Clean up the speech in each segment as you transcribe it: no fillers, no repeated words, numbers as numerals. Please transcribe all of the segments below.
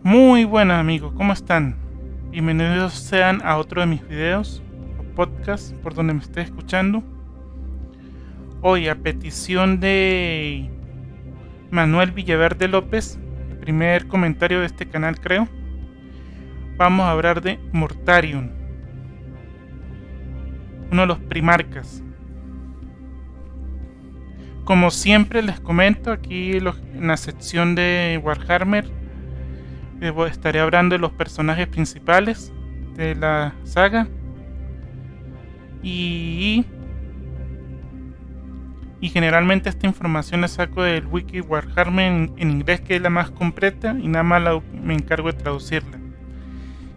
Muy buenas amigos, ¿cómo están? Bienvenidos sean a otro de mis videos o podcast por donde me esté escuchando. Hoy, a petición de Manuel Villaverde López, el primer comentario de este canal creo, vamos a hablar de Mortarion, uno de los primarcas. Como siempre les comento aquí en la sección de Warhammer, estaré hablando de los personajes principales de la saga y generalmente esta información la saco del wiki Warhammer en inglés, que es la más completa, y nada más me encargo de traducirla.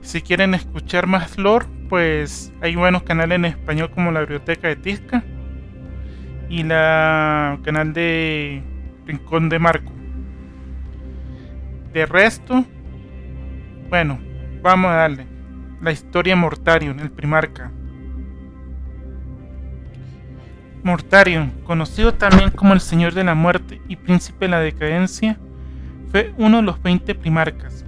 Si quieren escuchar más lore, pues hay buenos canales en español como la Biblioteca de Tizca y la canal de Rincón de Marco. De resto, bueno, vamos a darle. La historia de Mortarion, el primarca. Mortarion, conocido también como el Señor de la Muerte y Príncipe de la Decadencia, fue uno de los 20 primarcas.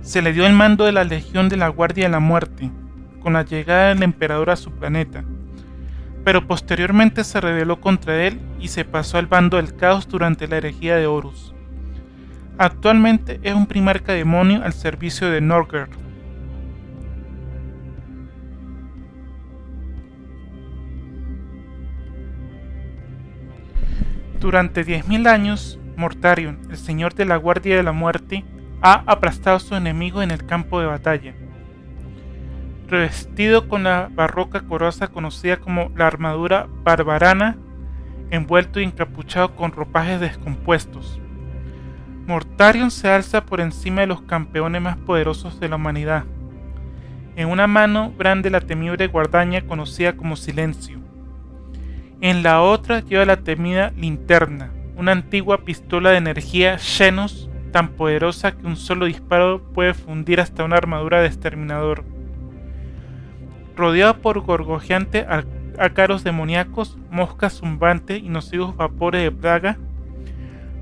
Se le dio el mando de la Legión de la Guardia de la Muerte, con la llegada del emperador a su planeta, pero posteriormente se rebeló contra él y se pasó al bando del caos durante la herejía de Horus. Actualmente es un primarca demonio al servicio de Norgard. Durante 10.000 años, Mortarion, el Señor de la Guardia de la Muerte, ha aplastado a sus enemigos en el campo de batalla. Revestido con la barroca coraza conocida como la armadura barbarana, envuelto y encapuchado con ropajes descompuestos, Mortarion se alza por encima de los campeones más poderosos de la humanidad. En una mano brande la temible guadaña conocida como Silencio. En la otra lleva la temida Linterna, una antigua pistola de energía Xenos tan poderosa que un solo disparo puede fundir hasta una armadura de exterminador. Rodeado por gorgojeantes ácaros demoníacos, moscas zumbantes y nocivos vapores de plaga,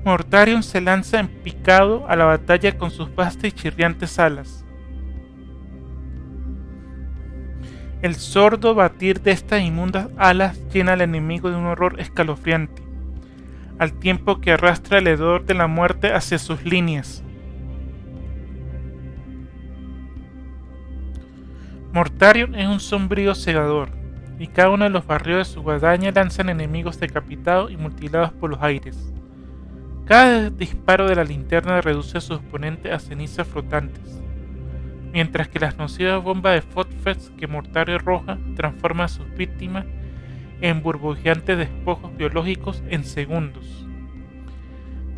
Mortarion se lanza en picado a la batalla con sus vastas y chirriantes alas. El sordo batir de estas inmundas alas llena al enemigo de un horror escalofriante, al tiempo que arrastra el hedor de la muerte hacia sus líneas. Mortarion es un sombrío segador, y cada uno de los barrios de su guadaña lanzan enemigos decapitados y mutilados por los aires. Cada disparo de la linterna reduce a sus oponentes a cenizas flotantes, mientras que las nocivas bombas de Fotfest que Mortarion arroja transforman a sus víctimas en burbujeantes despojos biológicos en segundos.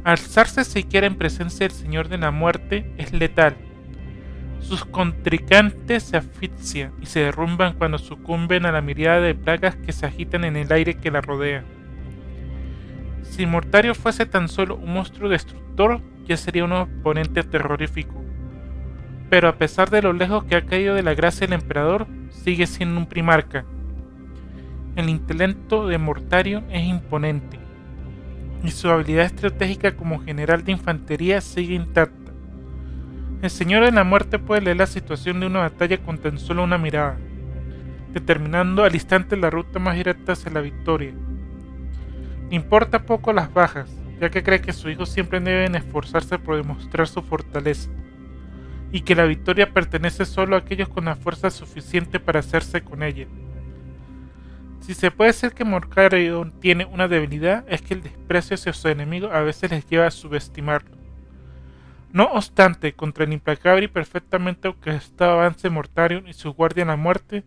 Alzarse siquiera en presencia del Señor de la Muerte es letal. Sus contrincantes se asfixian y se derrumban cuando sucumben a la mirada de plagas que se agitan en el aire que la rodea. Si Mortarion fuese tan solo un monstruo destructor, ya sería un oponente terrorífico. Pero a pesar de lo lejos que ha caído de la gracia del emperador, sigue siendo un primarca. El intelecto de Mortarion es imponente, y su habilidad estratégica como general de infantería sigue intacta. El Señor de la Muerte puede leer la situación de una batalla con tan solo una mirada, determinando al instante la ruta más directa hacia la victoria. Le importa poco las bajas, ya que cree que sus hijos siempre deben esforzarse por demostrar su fortaleza, y que la victoria pertenece solo a aquellos con la fuerza suficiente para hacerse con ella. Si se puede decir que Mortarion tiene una debilidad, es que el desprecio hacia sus enemigos a veces les lleva a subestimarlo. No obstante, contra el implacable y perfectamente orquestado avance de Mortarion y su guardia en la muerte,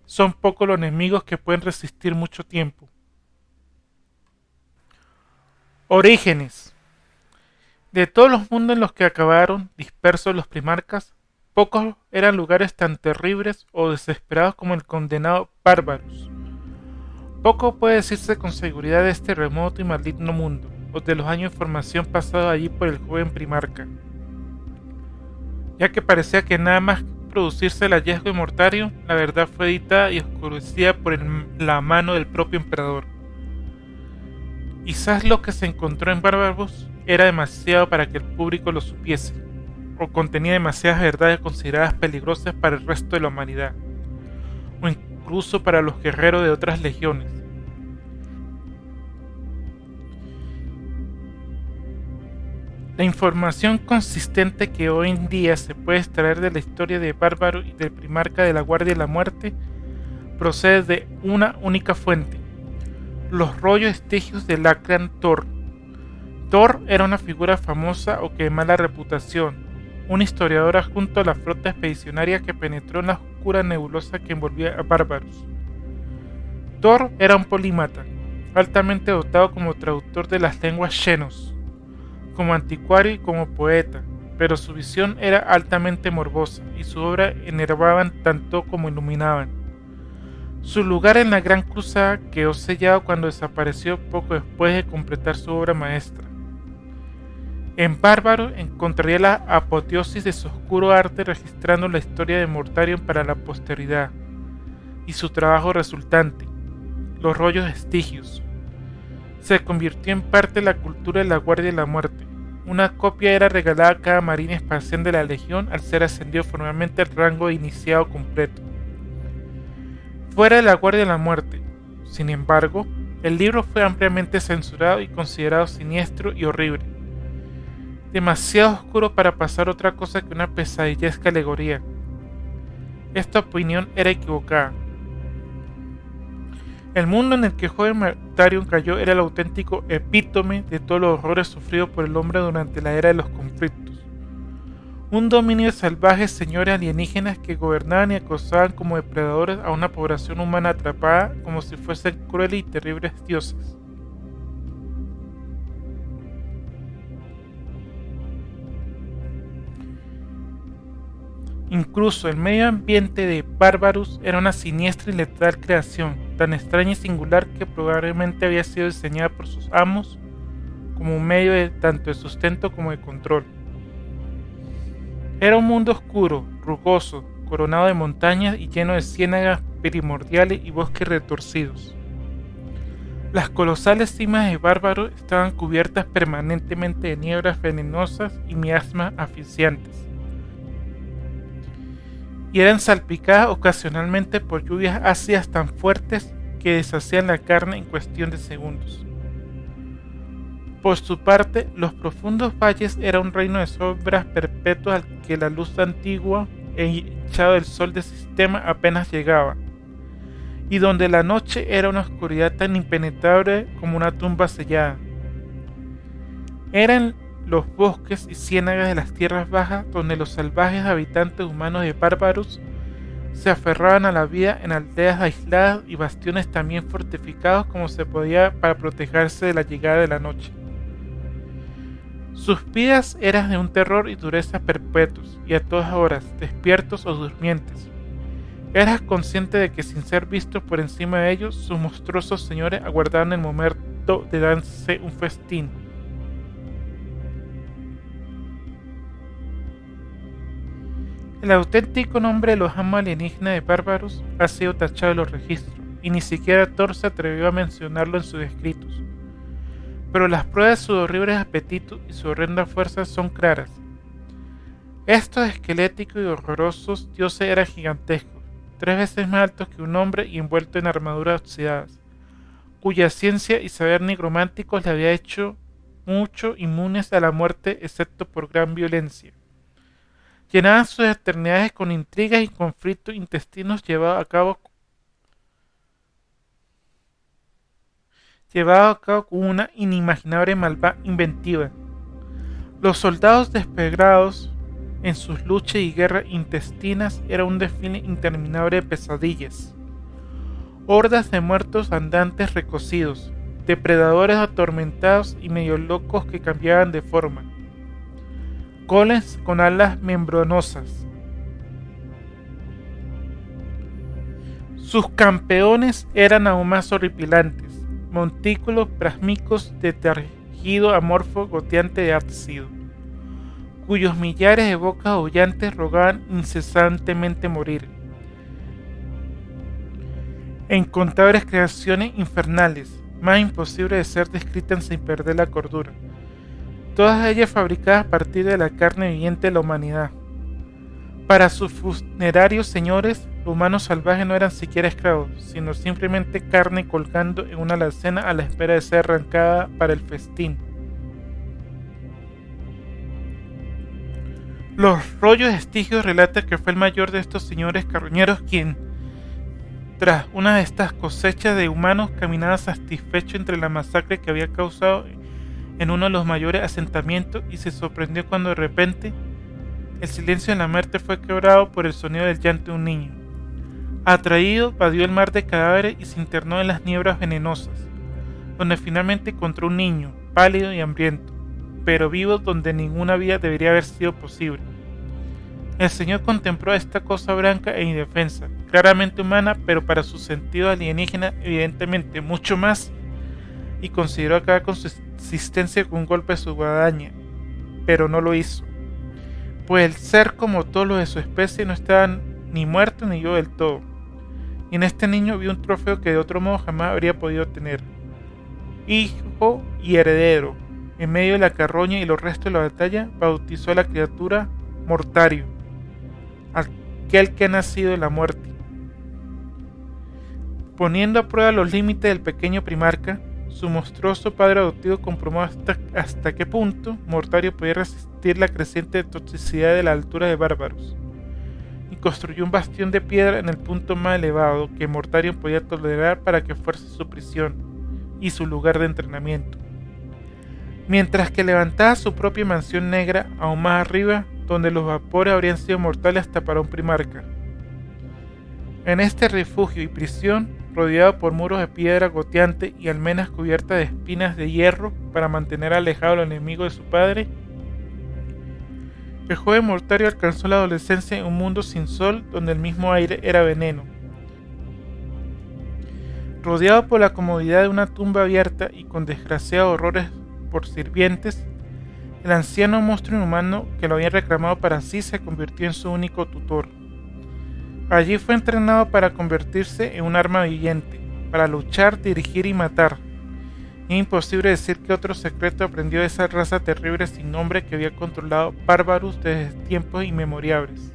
son pocos los enemigos que pueden resistir mucho tiempo. Orígenes. De todos los mundos en los que acabaron dispersos los primarcas, pocos eran lugares tan terribles o desesperados como el condenado Bárbaros. Poco puede decirse con seguridad de este remoto y maligno mundo, o de los años de formación pasados allí por el joven primarca, ya que parecía que nada más producirse el hallazgo de Mortarion, la verdad fue editada y oscurecida por la mano del propio emperador. Quizás lo que se encontró en Bárbaros era demasiado para que el público lo supiese. o contenía demasiadas verdades consideradas peligrosas para el resto de la humanidad, o incluso para los guerreros de otras legiones. La información consistente que hoy en día se puede extraer de la historia de Bárbaro y del primarca de la Guardia de la Muerte procede de una única fuente: los rollos vestigios del Lacran Thor. Thor era una figura famosa o que de mala reputación, un historiador adjunto a la flota expedicionaria que penetró en la oscura nebulosa que envolvía a Bárbaros. Thor era un polímata, altamente dotado como traductor de las lenguas xenos, como anticuario y como poeta, pero su visión era altamente morbosa y su obra enervaban tanto como iluminaban. Su lugar en la Gran Cruzada quedó sellado cuando desapareció poco después de completar su obra maestra. En Bárbaro encontraría la apoteosis de su oscuro arte registrando la historia de Mortarion para la posteridad, y su trabajo resultante, los rollos vestigios, se convirtió en parte de la cultura de la Guardia de la Muerte. Una copia era regalada a cada marine espacial de la Legión al ser ascendido formalmente al rango de iniciado completo. Fuera de la Guardia de la Muerte, sin embargo, el libro fue ampliamente censurado y considerado siniestro y horrible, demasiado oscuro para pasar otra cosa que una pesadillesca alegoría. Esta opinión era equivocada. El mundo en el que el joven Mortarion cayó era el auténtico epítome de todos los horrores sufridos por el hombre durante la era de los conflictos. Un dominio de salvajes señores alienígenas que gobernaban y acosaban como depredadores a una población humana atrapada como si fuesen crueles y terribles dioses. Incluso el medio ambiente de Bárbaros era una siniestra y letal creación, tan extraña y singular que probablemente había sido diseñada por sus amos como un medio tanto de sustento como de control. Era un mundo oscuro, rugoso, coronado de montañas y lleno de ciénagas primordiales y bosques retorcidos. Las colosales cimas de Bárbaro estaban cubiertas permanentemente de nieblas venenosas y miasmas asfixiantes, y eran salpicadas ocasionalmente por lluvias ácidas tan fuertes que deshacían la carne en cuestión de segundos. Por su parte, los profundos valles eran un reino de sombras perpetuas al que la luz antigua e hinchado del sol del sistema apenas llegaba, y donde la noche era una oscuridad tan impenetrable como una tumba sellada. Eran los bosques y ciénagas de las tierras bajas donde los salvajes habitantes humanos de Bárbaros se aferraban a la vida en aldeas aisladas y bastiones también fortificados como se podía para protegerse de la llegada de la noche. Sus vidas eran de un terror y dureza perpetuos y a todas horas, despiertos o durmientes. Eras consciente de que sin ser vistos por encima de ellos, sus monstruosos señores aguardaban el momento de darse un festín. El auténtico nombre de los amos alienígenas de Bárbaros ha sido tachado de los registros, y ni siquiera Thor se atrevió a mencionarlo en sus escritos. Pero las pruebas de sus horribles apetitos y su horrenda fuerza son claras. Estos esqueléticos y horrorosos dioses eran gigantescos, 3 veces más altos que un hombre y envueltos en armaduras oxidadas, cuya ciencia y saber nigrománticos le había hecho mucho inmunes a la muerte excepto por gran violencia. Llenaban sus eternidades con intrigas y conflictos intestinos llevados a cabo con una inimaginable maldad inventiva. Los soldados despedrados en sus luchas y guerras intestinas era un desfile interminable de pesadillas. Hordas de muertos andantes recocidos, depredadores atormentados y medio locos que cambiaban de forma. Golems con alas membranosas. Sus campeones eran aún más horripilantes, montículos plásmicos de tejido amorfo goteante de ácido, cuyos millares de bocas aullantes rogaban incesantemente morir. E incontables creaciones infernales, más imposibles de ser descritas sin perder la cordura. todas ellas fabricadas a partir de la carne viviente de la humanidad. Para sus funerarios señores, los humanos salvajes no eran siquiera esclavos, sino simplemente carne colgando en una alacena a la espera de ser arrancada para el festín. Los rollos de Estigios relatan que fue el mayor de estos señores carroñeros quien, tras una de estas cosechas de humanos, caminaba satisfecho entre la masacre que había causado en uno de los mayores asentamientos y se sorprendió cuando de repente el silencio de la muerte fue quebrado por el sonido del llanto de un niño. Atraído, vadió el mar de cadáveres y se internó en las nieblas venenosas, donde finalmente encontró un niño, pálido y hambriento, pero vivo donde ninguna vida debería haber sido posible. El Señor contempló a esta cosa blanca e indefensa, claramente humana, pero para su sentido alienígena evidentemente mucho más, y consideró acabar con su existencia con un golpe de su guadaña, pero no lo hizo, pues el ser, como todos los de su especie, no estaba ni muerto ni vivo del todo, y en este niño vio un trofeo que de otro modo jamás habría podido tener: hijo y heredero. En medio de la carroña y los restos de la batalla, bautizó a la criatura Mortario, aquel que ha nacido de la muerte. Poniendo a prueba los límites del pequeño Primarca, su monstruoso padre adoptivo comprobó hasta qué punto Mortario podía resistir la creciente toxicidad de la altura de Bárbaros, y construyó un bastión de piedra en el punto más elevado que Mortario podía tolerar para que fuese su prisión y su lugar de entrenamiento, mientras que levantaba su propia mansión negra aún más arriba, donde los vapores habrían sido mortales hasta para un Primarca. En este refugio y prisión, rodeado por muros de piedra goteante y almenas cubiertas de espinas de hierro para mantener alejado al enemigo de su padre, el joven Mortario alcanzó la adolescencia en un mundo sin sol donde el mismo aire era veneno. Rodeado por la comodidad de una tumba abierta y con desgraciados horrores por sirvientes, el anciano monstruo inhumano que lo había reclamado para sí se convirtió en su único tutor. Allí fue entrenado para convertirse en un arma viviente, para luchar, dirigir y matar. Es imposible decir que otro secreto aprendió de esa raza terrible sin nombre que había controlado Bárbaros desde tiempos inmemorables.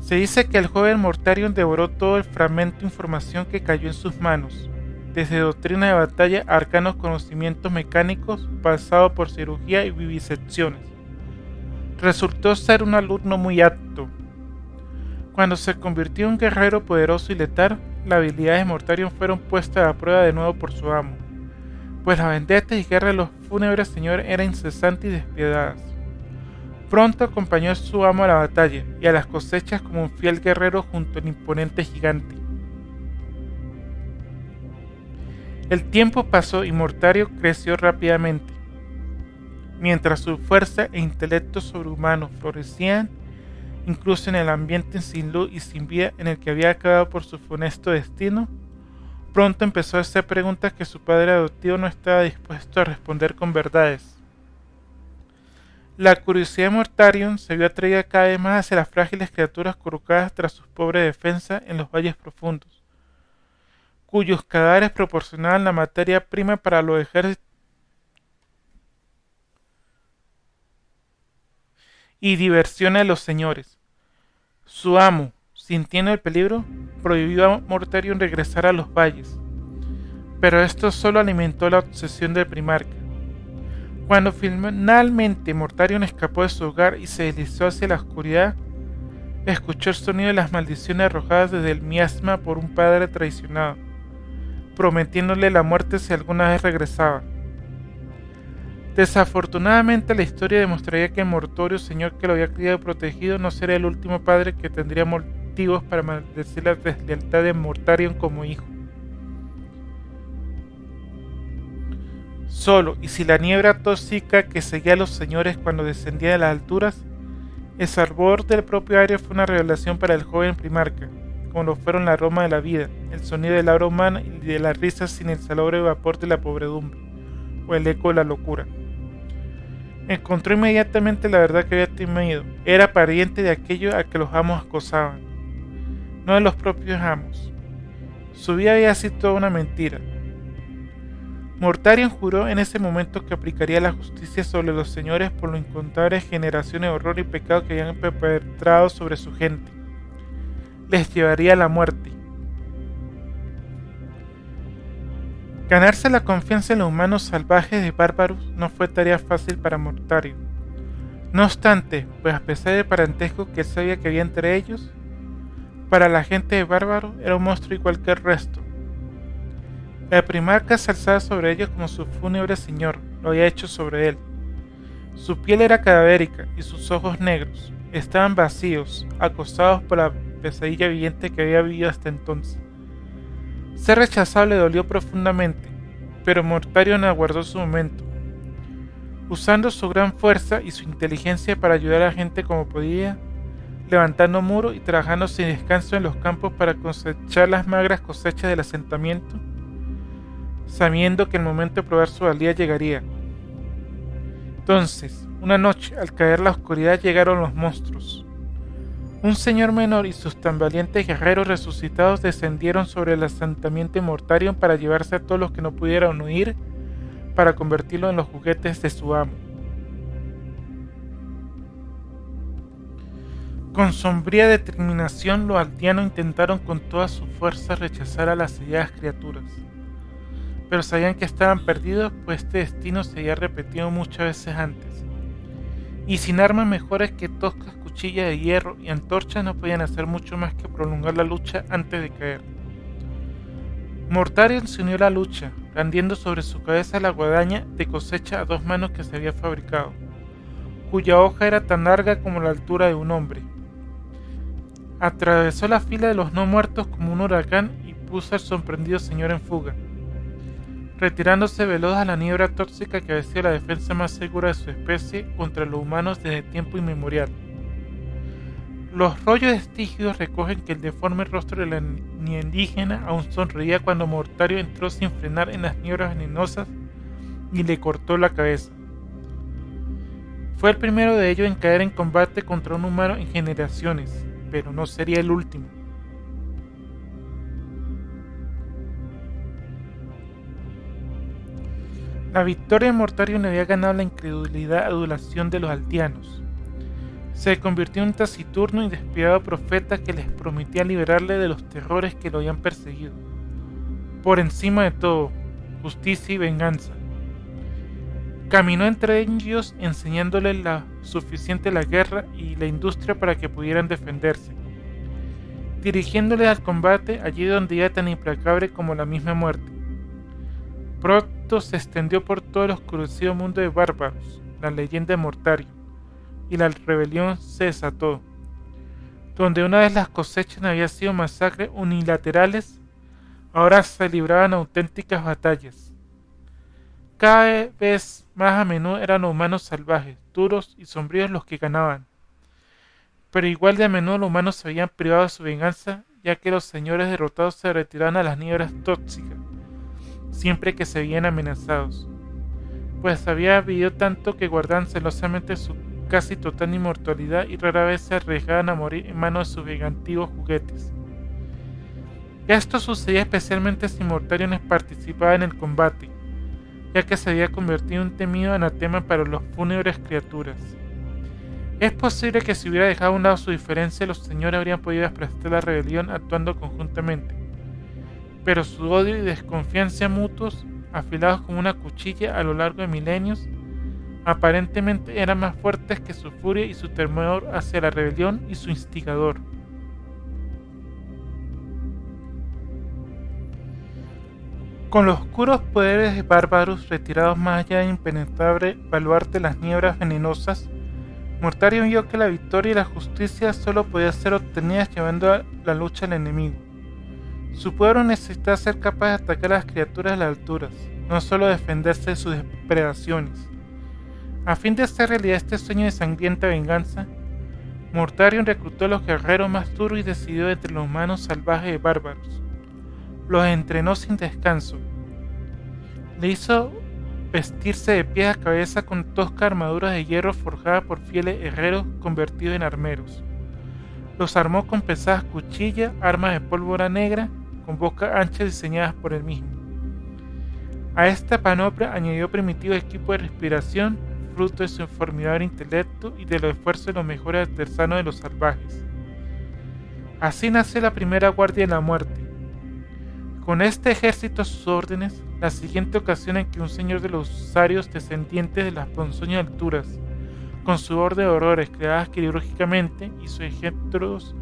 Se dice que el joven Mortarion devoró todo el fragmento de información que cayó en sus manos, desde doctrina de batalla a arcanos conocimientos mecánicos, pasado por cirugía y vivisecciones. Resultó ser un alumno muy apto. Cuando se convirtió en un guerrero poderoso y letal, las habilidades de Mortarion fueron puestas a prueba de nuevo por su amo, pues las vendetas y guerras de los fúnebres señores eran incesantes y despiadadas. Pronto acompañó a su amo a la batalla y a las cosechas como un fiel guerrero junto al imponente gigante. El tiempo pasó y Mortario creció rápidamente. Mientras su fuerza e intelecto sobrehumanos florecían, incluso en el ambiente sin luz y sin vida en el que había acabado por su funesto destino, pronto empezó a hacer preguntas que su padre adoptivo no estaba dispuesto a responder con verdades. La curiosidad de Mortarion se vio atraída cada vez más hacia las frágiles criaturas acurrucadas tras sus pobres defensas en los valles profundos, cuyos cadáveres proporcionaban la materia prima para los ejércitos y diversiones de los señores. Su amo, sintiendo el peligro, prohibió a Mortarion regresar a los valles, pero esto solo alimentó la obsesión del Primarca. Cuando finalmente Mortarion escapó de su hogar y se deslizó hacia la oscuridad, escuchó el sonido de las maldiciones arrojadas desde el miasma por un padre traicionado, prometiéndole la muerte si alguna vez regresaba. Desafortunadamente, la historia demostraría que Mortorio, señor que lo había criado y protegido, no sería el último padre que tendría motivos para maldecir la deslealtad de Mortarion como hijo. Solo, y si la niebla tóxica que seguía a los señores cuando descendía de las alturas, el sabor del propio aire fue una revelación para el joven Primarca, como lo fueron el aroma de la vida, el sonido del aura humana y de la risa sin el salobre vapor de la pobredumbre, o el eco de la locura. Encontró inmediatamente la verdad que había temido. Era pariente de aquello a que los amos acosaban, no de los propios amos. Su vida había sido toda una mentira. Mortarion juró en ese momento que aplicaría la justicia sobre los señores por las incontables generaciones de horror y pecado que habían perpetrado sobre su gente. Les llevaría a la muerte. Ganarse la confianza en los humanos salvajes de Bárbaros no fue tarea fácil para Mortarion. No obstante, pues a pesar del parentesco que él sabía que había entre ellos, para la gente de Bárbaro era un monstruo igual que el resto. El primarca se alzaba sobre ellos como su fúnebre señor lo había hecho sobre él. Su piel era cadavérica y sus ojos negros estaban vacíos, acosados por la pesadilla viviente que había vivido hasta entonces. Ser rechazado le dolió profundamente, pero Mortarion aguardó su momento. Usando su gran fuerza y su inteligencia para ayudar a la gente como podía, levantando muros y trabajando sin descanso en los campos para cosechar las magras cosechas del asentamiento, sabiendo que el momento de probar su valía llegaría. Entonces, una noche, al caer la oscuridad, llegaron los monstruos. Un señor menor y sus tan valientes guerreros resucitados descendieron sobre el asentamiento de Mortarion para llevarse a todos los que no pudieran huir, para convertirlos en los juguetes de su amo. Con sombría determinación, los aldeanos intentaron con toda su fuerza rechazar a las asediadas criaturas, pero sabían que estaban perdidos, pues este destino se había repetido muchas veces antes, y sin armas mejores que toscas cuchillas de hierro y antorchas no podían hacer mucho más que prolongar la lucha antes de caer. Mortarion se unió a la lucha, blandiendo sobre su cabeza la guadaña de cosecha a 2 manos que se había fabricado, cuya hoja era tan larga como la altura de un hombre. Atravesó la fila de los no muertos como un huracán y puso al sorprendido señor en fuga, retirándose veloz a la niebla tóxica que había sido la defensa más segura de su especie contra los humanos desde tiempo inmemorial. Los rollos vestigos recogen que el deforme rostro de la niña indígena aún sonreía cuando Mortarion entró sin frenar en las nieblas venenosas y le cortó la cabeza. Fue el primero de ellos en caer en combate contra un humano en generaciones, pero no sería el último. La victoria de Mortarion le había ganado la incredulidad y adulación de los aldeanos. Se convirtió en un taciturno y despiadado profeta que les prometía liberarle de los terrores que lo habían perseguido. Por encima de todo, justicia y venganza. Caminó entre ellos enseñándoles la suficiente la guerra y la industria para que pudieran defenderse, dirigiéndoles al combate allí donde era tan implacable como la misma muerte. Pronto se extendió por todo el oscurecido mundo de Bárbaros la leyenda de Mortarion, y la rebelión se desató. Donde una vez las cosechas habían sido masacres unilaterales, ahora se libraban auténticas batallas. Cada vez más a menudo eran los humanos salvajes, duros y sombríos los que ganaban, pero igual de a menudo los humanos se habían privado de su venganza, ya que los señores derrotados se retiraban a las nieblas tóxicas siempre que se veían amenazados, pues había vivido tanto que guardaban celosamente su casi total inmortalidad y rara vez se arriesgaban a morir en manos de sus vengativos juguetes. Esto sucedía especialmente si Mortarion participaba en el combate, ya que se había convertido en un temido anatema para los fúnebres criaturas. Es posible que si hubiera dejado a un lado su diferencia, los señores habrían podido aplastar la rebelión actuando conjuntamente, pero su odio y desconfianza mutuos, afilados como una cuchilla a lo largo de milenios, aparentemente eran más fuertes que su furia y su temor hacia la rebelión y su instigador. Con los oscuros poderes de Bárbaros retirados más allá del impenetrable baluarte de las nieblas venenosas, Mortarion vio que la victoria y la justicia solo podían ser obtenidas llevando a la lucha al enemigo. Su pueblo necesitaba ser capaz de atacar a las criaturas de las alturas, no solo defenderse de sus depredaciones. A fin de hacer realidad este sueño de sangrienta venganza, Mortarion reclutó a los guerreros más duros y decidió entre los humanos salvajes de Bárbaros. Los entrenó sin descanso. Le hizo vestirse de pies a cabeza con toscas armaduras de hierro forjadas por fieles herreros convertidos en armeros. Los armó con pesadas cuchillas, armas de pólvora negra, con bocas anchas diseñadas por él mismo. A esta panoplia añadió primitivo equipo de respiración, fruto de su formidable intelecto y de los esfuerzos de los mejores artesanos de los salvajes. Así nació la primera Guardia de la Muerte. Con este ejército a sus órdenes, la siguiente ocasión en que un señor de los Sarios descendientes de las ponzoñas alturas, con su orden de horrores creadas quirúrgicamente y sus ejércitos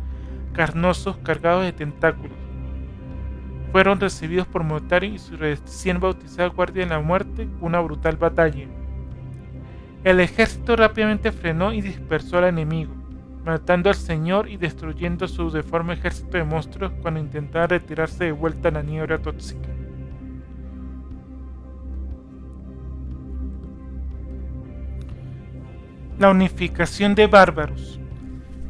carnosos cargados de tentáculos, fueron recibidos por Mortarion y su recién bautizada Guardia de la Muerte con una brutal batalla. El ejército rápidamente frenó y dispersó al enemigo, matando al señor y destruyendo su deforme ejército de monstruos cuando intentaba retirarse de vuelta a la niebla tóxica. La unificación de Bárbaros.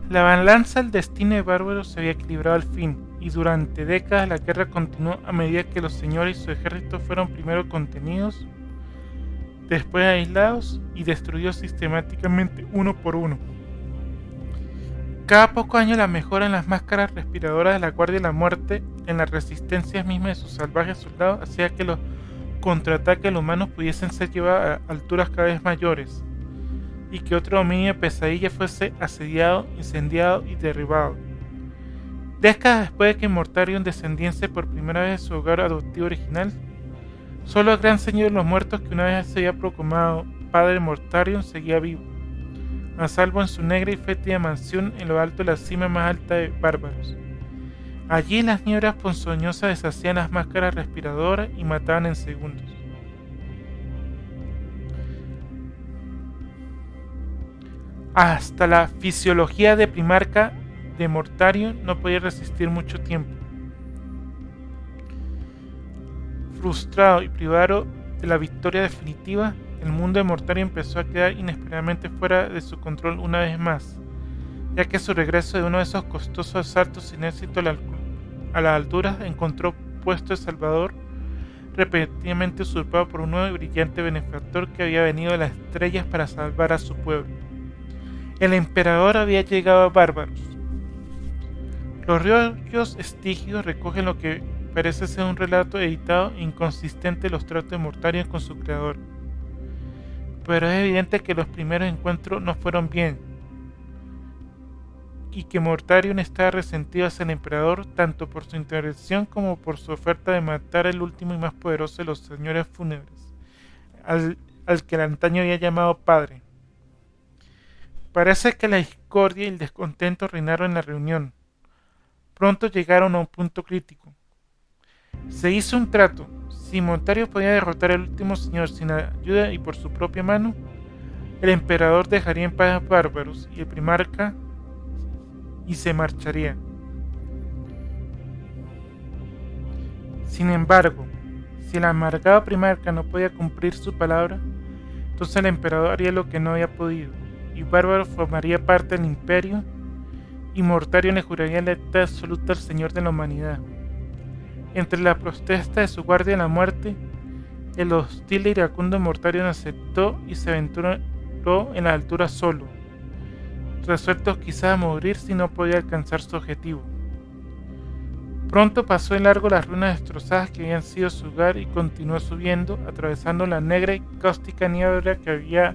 La balanza del destino de Bárbaros se había equilibrado al fin, y durante décadas la guerra continuó a medida que los señores y su ejército fueron primero contenidos, después aislados y destruidos sistemáticamente uno por uno. Cada pocos años la mejora en las máscaras respiradoras de la Guardia de la Muerte, en la resistencia misma de sus salvajes soldados, hacía que los contraataques de los humanos pudiesen ser llevados a alturas cada vez mayores, y que otro dominio de pesadilla fuese asediado, incendiado y derribado. Décadas después de que Mortarion descendiese por primera vez de su hogar adoptivo original, solo el gran señor de los muertos que una vez se había proclamado padre Mortarion seguía vivo, a salvo en su negra y fétida mansión en lo alto de la cima más alta de Bárbaros. Allí las nieblas ponzoñosas deshacían las máscaras respiradoras y mataban en segundos. Hasta la fisiología de primarca de Mortarion no podía resistir mucho tiempo. Frustrado y privado de la victoria definitiva, el mundo de Mortarion empezó a quedar inesperadamente fuera de su control una vez más, ya que su regreso de uno de esos costosos asaltos sin éxito a las alturas encontró puesto de Salvador repetidamente usurpado por un nuevo y brillante benefactor que había venido de las estrellas para salvar a su pueblo. El emperador había llegado a Bárbaros. Los rollos estigios recogen lo que parece ser un relato editado e inconsistente de los tratos de Mortarion con su creador. Pero es evidente que los primeros encuentros no fueron bien, y que Mortarion estaba resentido hacia el emperador tanto por su intervención como por su oferta de matar al último y más poderoso de los señores fúnebres, al que el antaño había llamado padre. Parece que la discordia y el descontento reinaron en la reunión. Pronto llegaron a un punto crítico. Se hizo un trato. Si Mortarion podía derrotar al último señor sin ayuda y por su propia mano, el emperador dejaría en paz a Bárbaros y el primarca y se marcharía. Sin embargo, si el amargado primarca no podía cumplir su palabra, entonces el emperador haría lo que no había podido, y Bárbaro formaría parte del imperio, y Mortarion le juraría lealtad absoluta al señor de la humanidad. Entre la protesta de su guardia de la muerte, el hostil e iracundo Mortarion aceptó y se aventuró en la altura solo, resuelto quizás a morir si no podía alcanzar su objetivo. Pronto pasó de largo las ruinas destrozadas que habían sido su hogar y continuó subiendo, atravesando la negra y cáustica niebla que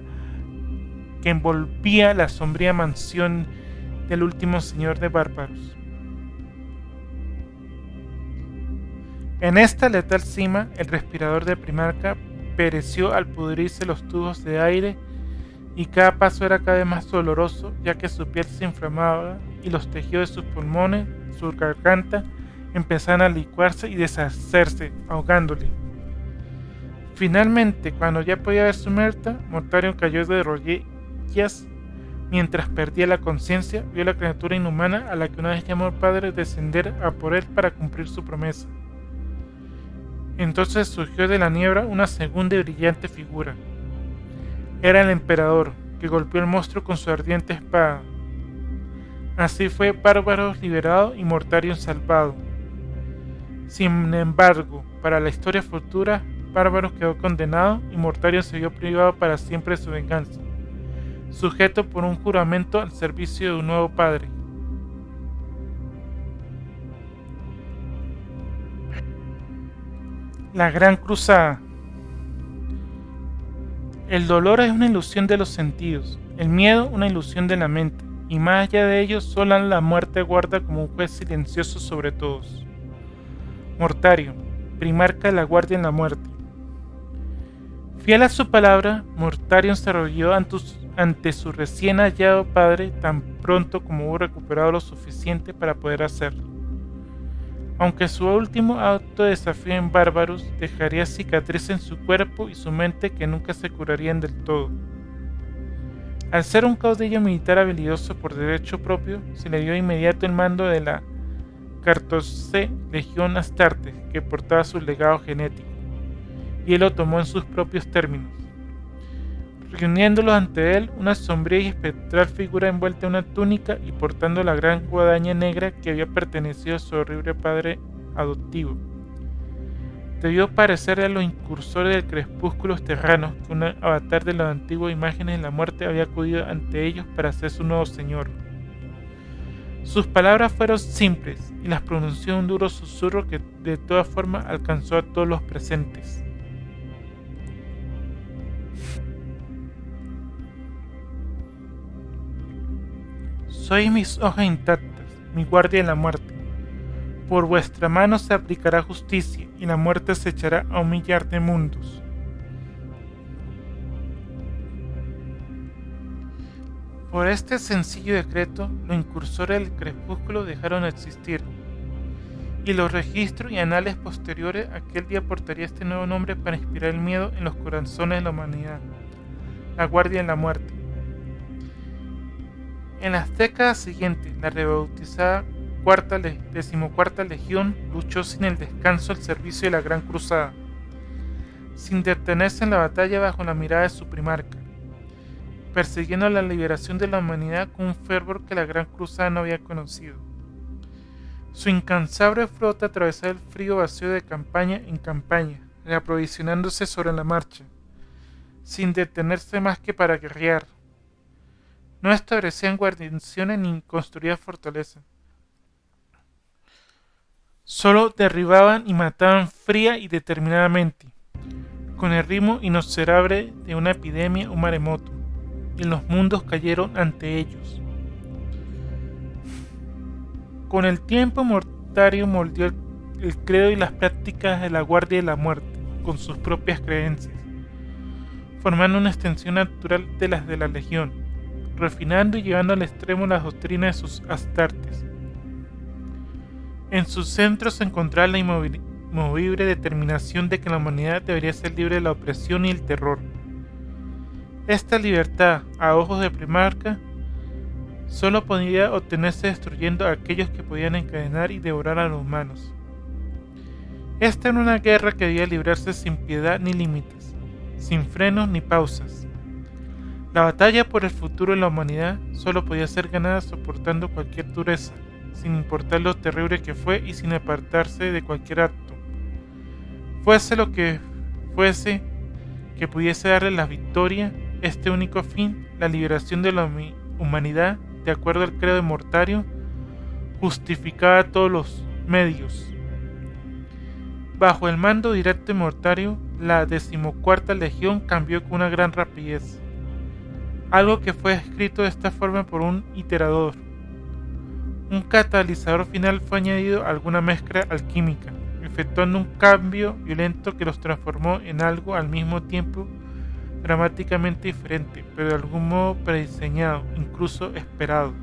envolvía la sombría mansión del último señor de Bárbaros. En esta letal cima, el respirador de Primarca pereció al pudrirse los tubos de aire, y cada paso era cada vez más doloroso, ya que su piel se inflamaba y los tejidos de sus pulmones, su garganta, empezaban a licuarse y deshacerse, ahogándole. Finalmente, cuando ya podía verse muerta, Mortarion cayó de rodillas mientras perdía la conciencia. Vio a la criatura inhumana a la que una vez llamó padre descender a por él para cumplir su promesa. Entonces surgió de la niebla una segunda y brillante figura. Era el emperador, que golpeó al monstruo con su ardiente espada. Así fue Bárbaros liberado y Mortarion salvado. Sin embargo, para la historia futura, Bárbaros quedó condenado y Mortarion se vio privado para siempre de su venganza, sujeto por un juramento al servicio de un nuevo padre. La Gran Cruzada. El dolor es una ilusión de los sentidos, el miedo una ilusión de la mente, y más allá de ello, solo la muerte guarda como un juez silencioso sobre todos. Mortario, primarca de la guardia en la muerte. Fiel a su palabra, Mortarion se arrodilló ante su recién hallado padre tan pronto como hubo recuperado lo suficiente para poder hacerlo. Aunque su último acto de desafío en Bárbaros dejaría cicatrices en su cuerpo y su mente que nunca se curarían del todo. Al ser un caudillo militar habilidoso por derecho propio, se le dio de inmediato el mando de la 14ª Legión Astartes, que portaba su legado genético, y él lo tomó en sus propios términos. Reuniéndolos ante él, una sombría y espectral figura envuelta en una túnica y portando la gran guadaña negra que había pertenecido a su horrible padre adoptivo. Debió parecer a los incursores del crepúsculo terranos que un avatar de las antiguas imágenes de la muerte había acudido ante ellos para ser su nuevo señor. Sus palabras fueron simples y las pronunció en un duro susurro que de todas formas alcanzó a todos los presentes. Sois mis hojas intactas, mi guardia en la muerte. Por vuestra mano se aplicará justicia, y la muerte se echará a un millar de mundos. Por este sencillo decreto, los incursores del crepúsculo dejaron de existir, y los registros y anales posteriores aquel día portaría este nuevo nombre para inspirar el miedo en los corazones de la humanidad, la guardia en la muerte. En las décadas siguientes, la rebautizada 14ª Legión luchó sin el descanso al servicio de la Gran Cruzada, sin detenerse en la batalla bajo la mirada de su primarca, persiguiendo la liberación de la humanidad con un fervor que la Gran Cruzada no había conocido. Su incansable flota atravesaba el frío vacío de campaña en campaña, reaprovisionándose sobre la marcha, sin detenerse más que para guerrear. No establecían guarniciones ni construían fortalezas. Solo derribaban y mataban fría y determinadamente, con el ritmo inexorable de una epidemia o un maremoto, y los mundos cayeron ante ellos. Con el tiempo, Mortario moldeó el credo y las prácticas de la Guardia de la Muerte, con sus propias creencias, formando una extensión natural de las de la Legión, refinando y llevando al extremo las doctrinas de sus Astartes. En su centro se encontraba la inmovible determinación de que la humanidad debería ser libre de la opresión y el terror. Esta libertad, a ojos de primarca, solo podía obtenerse destruyendo a aquellos que podían encadenar y devorar a los humanos. Esta era una guerra que debía librarse sin piedad ni límites, sin frenos ni pausas. La batalla por el futuro de la humanidad solo podía ser ganada soportando cualquier dureza, sin importar lo terrible que fue y sin apartarse de cualquier acto. Fuese lo que fuese que pudiese darle la victoria, este único fin, la liberación de la humanidad, de acuerdo al credo de Mortario, justificaba todos los medios. Bajo el mando directo de Mortario, la 14ª Legión cambió con una gran rapidez. Algo que fue escrito de esta forma por un iterador. Un catalizador final fue añadido a alguna mezcla alquímica, efectuando un cambio violento que los transformó en algo al mismo tiempo dramáticamente diferente, pero de algún modo prediseñado, incluso esperado.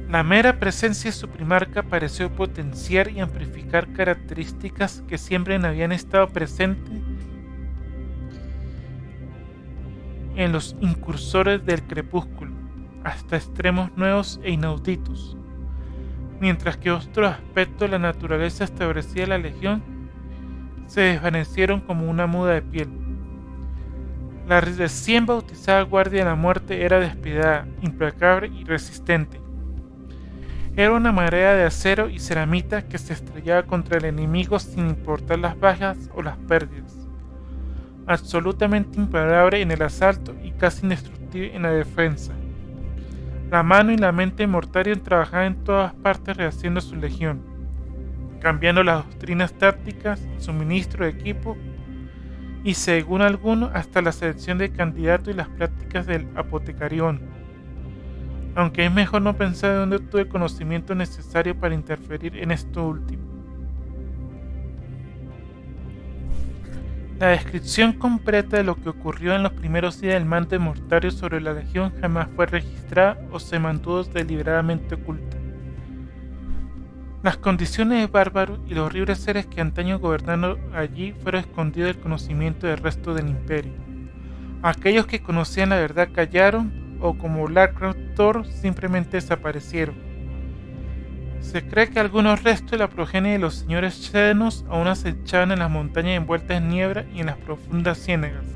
La mera presencia de su primarca pareció potenciar y amplificar características que siempre habían estado presentes en los incursores del crepúsculo, hasta extremos nuevos e inauditos, mientras que otros aspectos de la naturaleza establecida de la Legión se desvanecieron como una muda de piel. La recién bautizada Guardia de la Muerte era despiadada, implacable y resistente. Era una marea de acero y ceramita que se estrellaba contra el enemigo sin importar las bajas o las pérdidas. Absolutamente imparable en el asalto y casi indestructible en la defensa. La mano y la mente de Mortarion trabajaban en todas partes rehaciendo su legión, cambiando las doctrinas tácticas, suministro de equipo y según algunos hasta la selección de candidatos y las prácticas del apotecarión, aunque es mejor no pensar de dónde obtuve el conocimiento necesario para interferir en esto último. La descripción completa de lo que ocurrió en los primeros días del mando de Mortario sobre la legión jamás fue registrada o se mantuvo deliberadamente oculta. Las condiciones de bárbaros y los horribles seres que antaño gobernaron allí fueron escondidos del conocimiento del resto del imperio. Aquellos que conocían la verdad callaron o, como Larkrot Thor, simplemente desaparecieron. Se cree que algunos restos de la progenie de los señores Xenos aún acechaban en las montañas envueltas en niebla y en las profundas ciénagas.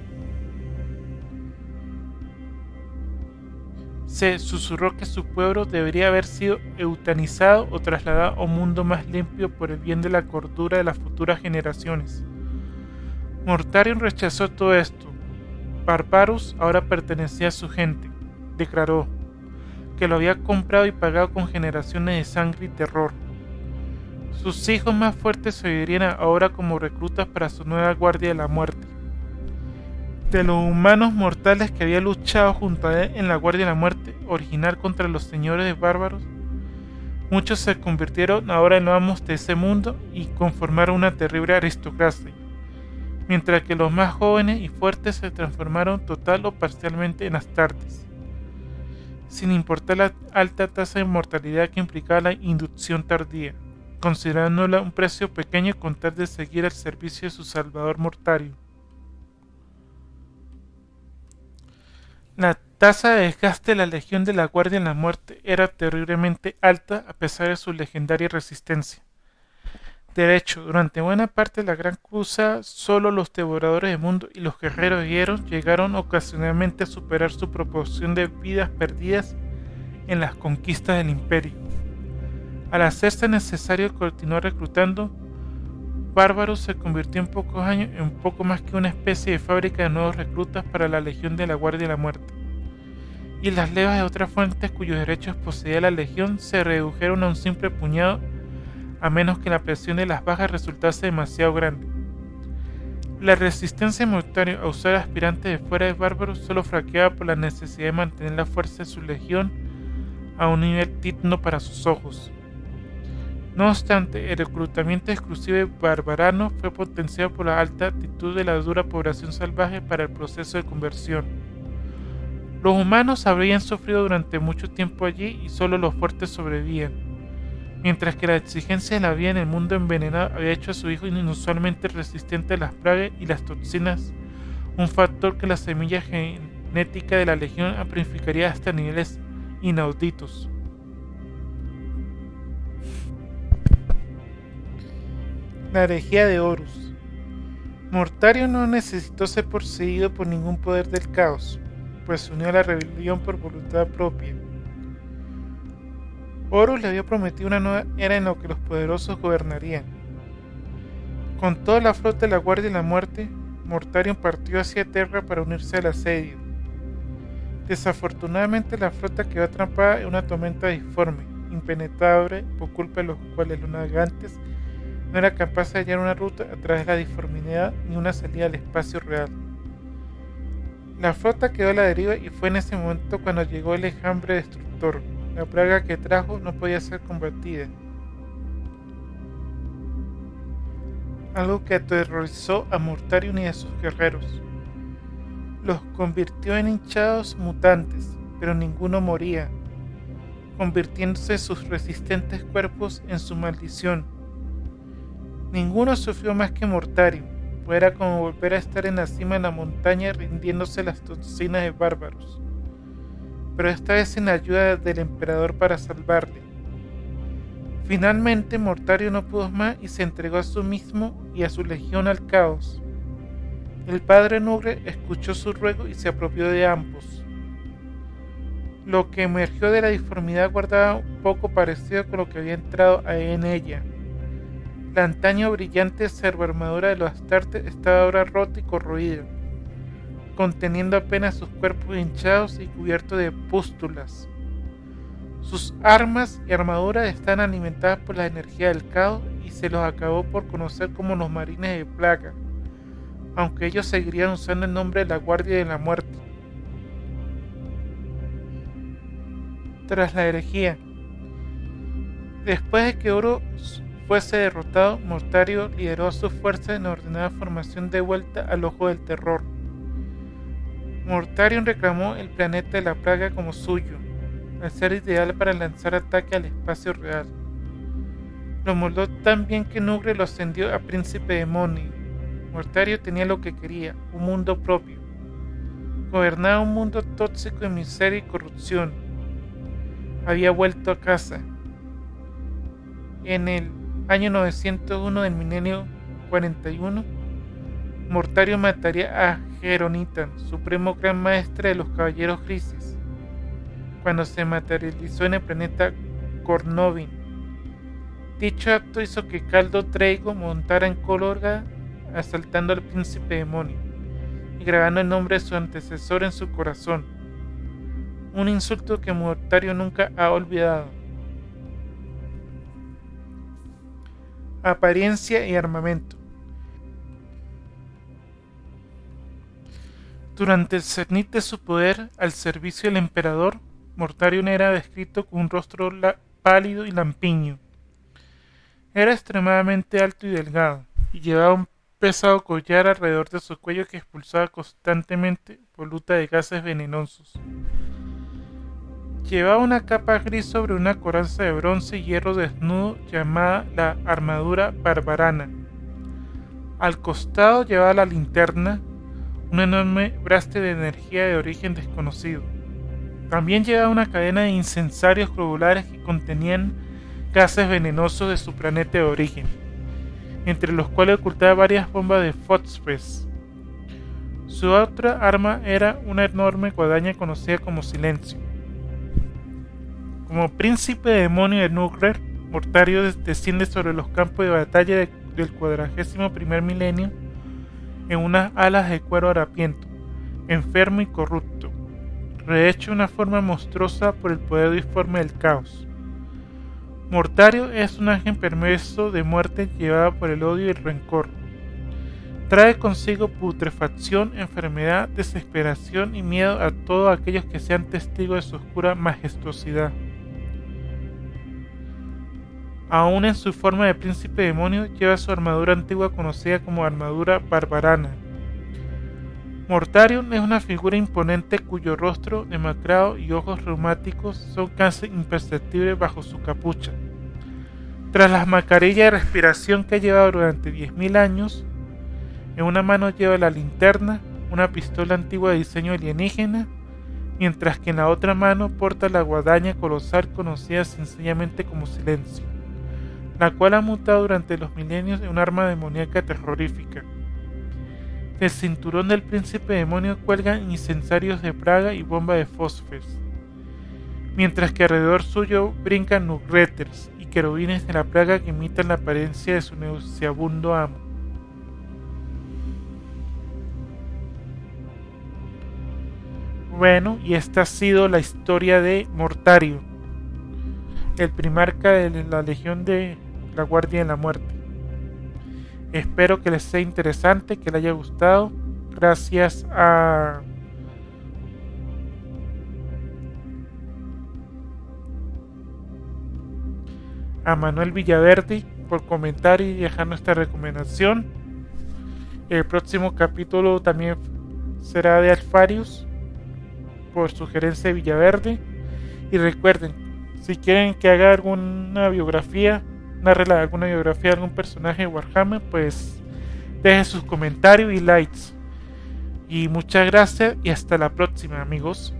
Se susurró que su pueblo debería haber sido eutanizado o trasladado a un mundo más limpio por el bien de la cordura de las futuras generaciones. Mortarion rechazó todo esto. Barbarus ahora pertenecía a su gente, declaró, que lo había comprado y pagado con generaciones de sangre y terror. Sus hijos más fuertes se oirían ahora como reclutas para su nueva guardia de la muerte. De los humanos mortales que había luchado junto a él en la Guardia de la Muerte original contra los señores de bárbaros, muchos se convirtieron ahora en los amos de ese mundo y conformaron una terrible aristocracia, mientras que los más jóvenes y fuertes se transformaron total o parcialmente en astartes, sin importar la alta tasa de mortalidad que implicaba la inducción tardía, considerándola un precio pequeño con tal de seguir al servicio de su salvador Mortario. La tasa de desgaste de la Legión de la Guardia en la Muerte era terriblemente alta a pesar de su legendaria resistencia. De hecho, durante buena parte de la Gran Cruzada, solo los devoradores de mundo y los guerreros hieros llegaron ocasionalmente a superar su proporción de vidas perdidas en las conquistas del Imperio. Al hacerse necesario continuar reclutando, Bárbaros se convirtió en pocos años en poco más que una especie de fábrica de nuevos reclutas para la Legión de la Guardia de la Muerte, y las levas de otras fuentes cuyos derechos poseía la Legión se redujeron a un simple puñado, a menos que la presión de las bajas resultase demasiado grande. La resistencia de Mortario a usar aspirantes de fuera de Bárbaros solo fraqueaba por la necesidad de mantener la fuerza de su legión a un nivel digno para sus ojos. No obstante, el reclutamiento exclusivo de barbaranos fue potenciado por la alta actitud de la dura población salvaje para el proceso de conversión. Los humanos habrían sufrido durante mucho tiempo allí y solo los fuertes sobrevivían, mientras que la exigencia de la vida en el mundo envenenado había hecho a su hijo inusualmente resistente a las plagas y las toxinas, un factor que la semilla genética de la legión amplificaría hasta niveles inauditos. La herejía de Horus. Mortario no necesitó ser poseído por ningún poder del caos, pues se unió a la rebelión por voluntad propia. Horus le había prometido una nueva era en la que los poderosos gobernarían. Con toda la flota de la Guardia de la Muerte, Mortarion partió hacia Terra para unirse al asedio. Desafortunadamente la flota quedó atrapada en una tormenta disforme, impenetrable, por culpa de los cuales los navegantes no era capaz de hallar una ruta a través de la disformidad ni una salida al espacio real. La flota quedó a la deriva y fue en ese momento cuando llegó el enjambre destructor. La plaga que trajo no podía ser combatida, algo que aterrorizó a Mortarion y a sus guerreros. Los convirtió en hinchados mutantes, pero ninguno moría, convirtiéndose sus resistentes cuerpos en su maldición. Ninguno sufrió más que Mortarion, pues era como volver a estar en la cima de la montaña rindiéndose a las toxinas de bárbaros, pero esta vez sin la ayuda del emperador para salvarle. Finalmente Mortarion no pudo más y se entregó a sí mismo y a su legión al caos. El padre Nugre escuchó su ruego y se apropió de ambos. Lo que emergió de la disformidad guardaba un poco parecido con lo que había entrado en ella. La antaño brillante servoarmadura de los Astartes estaba ahora rota y corroída, conteniendo apenas sus cuerpos hinchados y cubiertos de pústulas. Sus armas y armaduras están alimentadas por la energía del caos y se los acabó por conocer como los marines de plaga, aunque ellos seguirían usando el nombre de la Guardia de la Muerte. Tras la herejía. Después de que Horus fuese derrotado, Mortario lideró a sus fuerzas en ordenada formación de vuelta al Ojo del Terror. Mortarion reclamó el planeta de la Plaga como suyo, al ser ideal para lanzar ataque al espacio real. Lo moldó tan bien que Nugre lo ascendió a príncipe demonio. Mortario tenía lo que quería, un mundo propio. Gobernaba un mundo tóxico de miseria y corrupción. Había vuelto a casa. En el año 901 del milenio 41, Mortario mataría a Geronitan, supremo gran maestre de los caballeros grises, cuando se materializó en el planeta Cornovin. Dicho acto hizo que Caldo Dreigo montara en Colorga asaltando al príncipe demonio y grabando el nombre de su antecesor en su corazón, un insulto que Mortario nunca ha olvidado. Apariencia y armamento. Durante el cenit de su poder al servicio del emperador, Mortarion era descrito con un rostro pálido y lampiño. Era extremadamente alto y delgado, y llevaba un pesado collar alrededor de su cuello que expulsaba constantemente voluta de gases venenosos. Llevaba una capa gris sobre una coraza de bronce y hierro desnudo llamada la armadura barbarana. Al costado llevaba la linterna, un enorme braste de energía de origen desconocido. También llevaba una cadena de incensarios globulares que contenían gases venenosos de su planeta de origen, entre los cuales ocultaba varias bombas de fósforos. Su otra arma era una enorme guadaña conocida como Silencio. Como príncipe demonio de Nugret, Mortario desciende sobre los campos de batalla del 41º milenio en unas alas de cuero harapiento, enfermo y corrupto, rehecho de una forma monstruosa por el poder disforme del caos. Mortario es un ángel perverso de muerte llevado por el odio y el rencor. Trae consigo putrefacción, enfermedad, desesperación y miedo a todos aquellos que sean testigos de su oscura majestuosidad. Aún en su forma de príncipe demonio, lleva su armadura antigua conocida como armadura barbarana. Mortarion es una figura imponente cuyo rostro demacrado y ojos reumáticos son casi imperceptibles bajo su capucha. Tras las mascarillas de respiración que ha llevado durante 10.000 años, en una mano lleva la linterna, una pistola antigua de diseño alienígena, mientras que en la otra mano porta la guadaña colosal conocida sencillamente como Silencio, la cual ha mutado durante los milenios en un arma demoníaca terrorífica. Del cinturón del príncipe demonio cuelgan incensarios de Praga y bombas de fósforos, mientras que alrededor suyo brincan Nugreters y querubines de la Praga que imitan la apariencia de su nauseabundo amo. Bueno, y esta ha sido la historia de Mortario, el primarca de la Legión de la Guardia de la Muerte. Espero que les sea interesante, que les haya gustado. Gracias a Manuel Villaverde por comentar y dejar nuestra recomendación. El próximo capítulo también será de Alfarius por sugerencia de Villaverde. Y recuerden, si quieren que haga alguna biografía, narre alguna biografía de algún personaje de Warhammer, pues dejen sus comentarios y likes. Y muchas gracias y hasta la próxima, amigos.